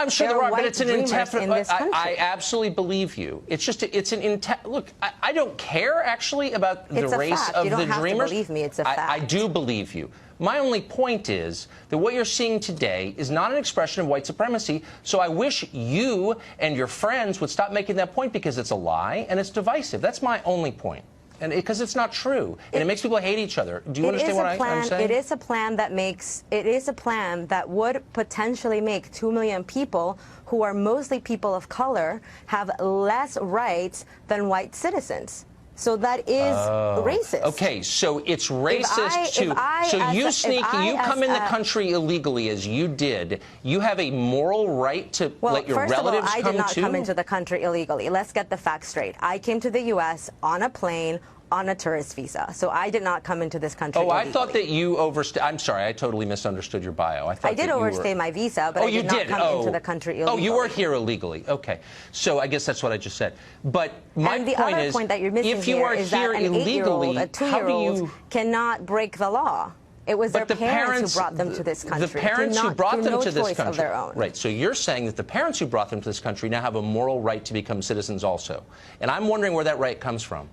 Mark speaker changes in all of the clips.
Speaker 1: I'm sure there are, but it's an indefinite.
Speaker 2: I
Speaker 1: absolutely believe you. It's just it's an look. I don't care actually about the race of the Dreamers.
Speaker 2: You don't have to believe me. It's a fact.
Speaker 1: I do believe you. My only point is that what you're seeing today is not an expression of white supremacy. So I wish you and your friends would stop making that point because it's a lie and it's divisive. That's my only point. And because it's not true, and it makes people hate each other. Do you understand what I'm saying?
Speaker 2: It is a plan that makes. It is a plan that would potentially make 2 million people, who are mostly people of color, have less rights than white citizens. So that is racist.
Speaker 1: Okay, so it's racist you come in the country illegally, as you did. You have a moral right to let your relatives come too?
Speaker 2: Well, first of all, I did not come into the country illegally. Let's get the facts straight. I came to the U.S. on a plane on a tourist visa. So I did not come into this country illegally.
Speaker 1: I thought that you overstayed. I'm sorry, I totally misunderstood your bio.
Speaker 2: I did overstay my visa, but I did not come into the country illegally.
Speaker 1: Oh, you were here illegally. Okay. So I guess that's what I just said. But my
Speaker 2: point is, the other point that you're missing here is that an 8-year-old, a 2-year-old cannot break the law. It was their parents who brought them to this country.
Speaker 1: The parents who brought them to this country.
Speaker 2: Of their own.
Speaker 1: Right. So you're saying that the parents who brought them to this country now have a moral right to become citizens also. And I'm wondering where that right comes from.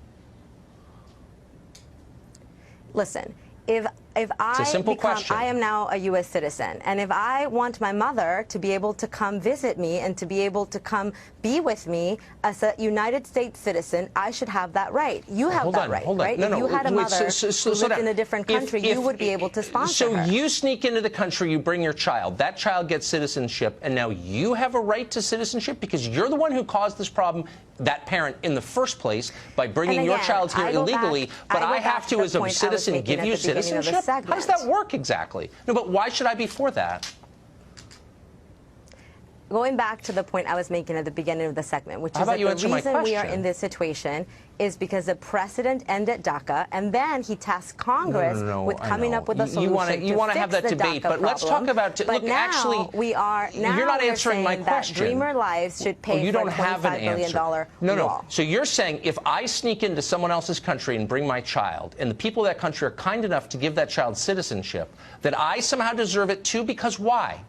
Speaker 2: Listen, if I am now a U.S. citizen, and if I want my mother to be able to come visit me and to be able to come be with me as a United States citizen, I should have that right. You have that right, right? If you had a mother who lived in a different country, you would be able to sponsor her.
Speaker 1: So you sneak into the country, you bring your child, that child gets citizenship, and now you have a right to citizenship because you're the one who caused this problem, that parent, in the first place by bringing your child here illegally, but I have to, as a citizen, give you citizenship? How does that work exactly? No, but why should I be for that?
Speaker 2: Going back to the point I was making at the beginning of the segment, which is that the reason we are in this situation is because the president ended DACA, and then he tasked Congress with coming up with a solution
Speaker 1: you want to have that debate, but let's talk about.
Speaker 2: But now you're
Speaker 1: not answering my question.
Speaker 2: That Dreamer Lives should pay for a $25 billion wall.
Speaker 1: No. So you're saying if I sneak into someone else's country and bring my child, and the people of that country are kind enough to give that child citizenship, that I somehow deserve it too? Because why?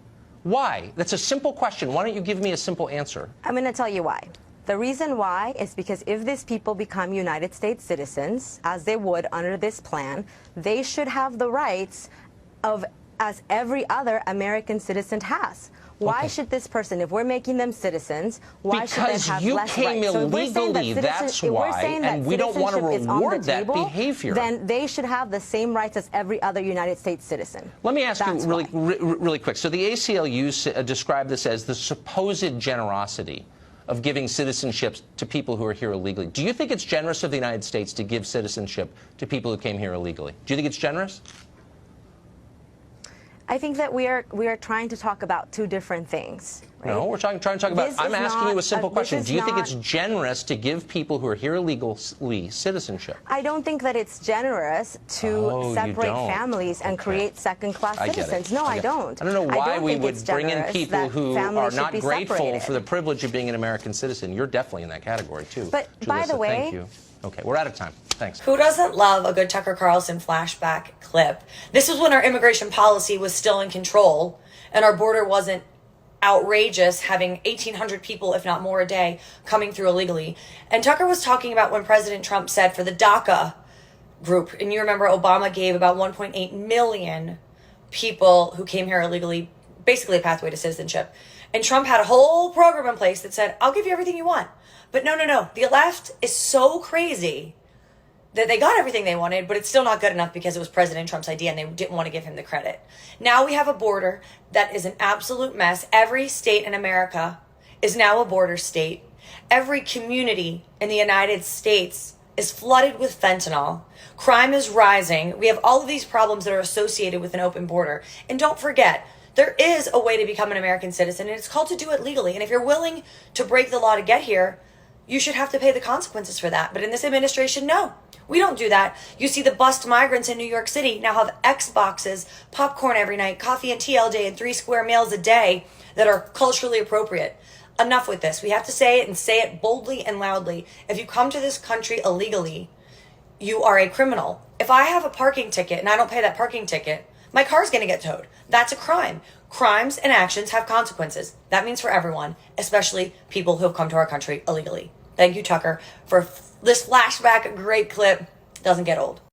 Speaker 1: Why? That's a simple question. Why don't you give me a simple answer?
Speaker 2: I'm going to tell you why. The reason why is because if these people become United States citizens, as they would under this plan, they should have the rights as every other American citizen has. Why should this person, if we're making them citizens, why should they have less rights?
Speaker 1: Because you came illegally, that's why, and we don't want to reward that behavior.
Speaker 2: Then they should have the same rights as every other United States citizen.
Speaker 1: Let me ask you really quick. So the ACLU described this as the supposed generosity of giving citizenships to people who are here illegally. Do you think it's generous of the United States to give citizenship to people who came here illegally? Do you think it's generous?
Speaker 2: I think that we are trying to talk about two different things. Right?
Speaker 1: No, we're trying to talk about. I'm asking you a simple question. Do you think it's generous to give people who are here illegally citizenship?
Speaker 2: I don't think that it's generous to separate families and create second-class citizens. No, I don't.
Speaker 1: I don't know why we would bring in people who are not grateful for the privilege of being an American citizen. You're definitely in that category too.
Speaker 2: But by the way,
Speaker 1: thank you. Okay, we're out of time. Thanks.
Speaker 3: Who doesn't love a good Tucker Carlson flashback clip? This was when our immigration policy was still in control and our border wasn't outrageous, having 1,800 people, if not more, a day coming through illegally. And Tucker was talking about when President Trump said for the DACA group, and you remember Obama gave about 1.8 million people who came here illegally basically a pathway to citizenship. And Trump had a whole program in place that said, I'll give you everything you want. But no. The left is so crazy that they got everything they wanted, but it's still not good enough because it was President Trump's idea and they didn't want to give him the credit. Now we have a border that is an absolute mess. Every state in America is now a border state. Every community in the United States is flooded with fentanyl. Crime is rising. We have all of these problems that are associated with an open border. And don't forget, there is a way to become an American citizen, and it's called to do it legally. And if you're willing to break the law to get here, you should have to pay the consequences for that. But in this administration, no, we don't do that. You see the bust migrants in New York City now have Xboxes, popcorn every night, coffee and tea all day, and 3 square meals a day that are culturally appropriate. Enough with this. We have to say it and say it boldly and loudly. If you come to this country illegally, you are a criminal. If I have a parking ticket and I don't pay that parking ticket, My car's going to get towed. That's a crime. Crimes and actions have consequences. That means for everyone, especially people who have come to our country illegally. Thank you, Tucker, for this flashback. Great clip. Doesn't get old.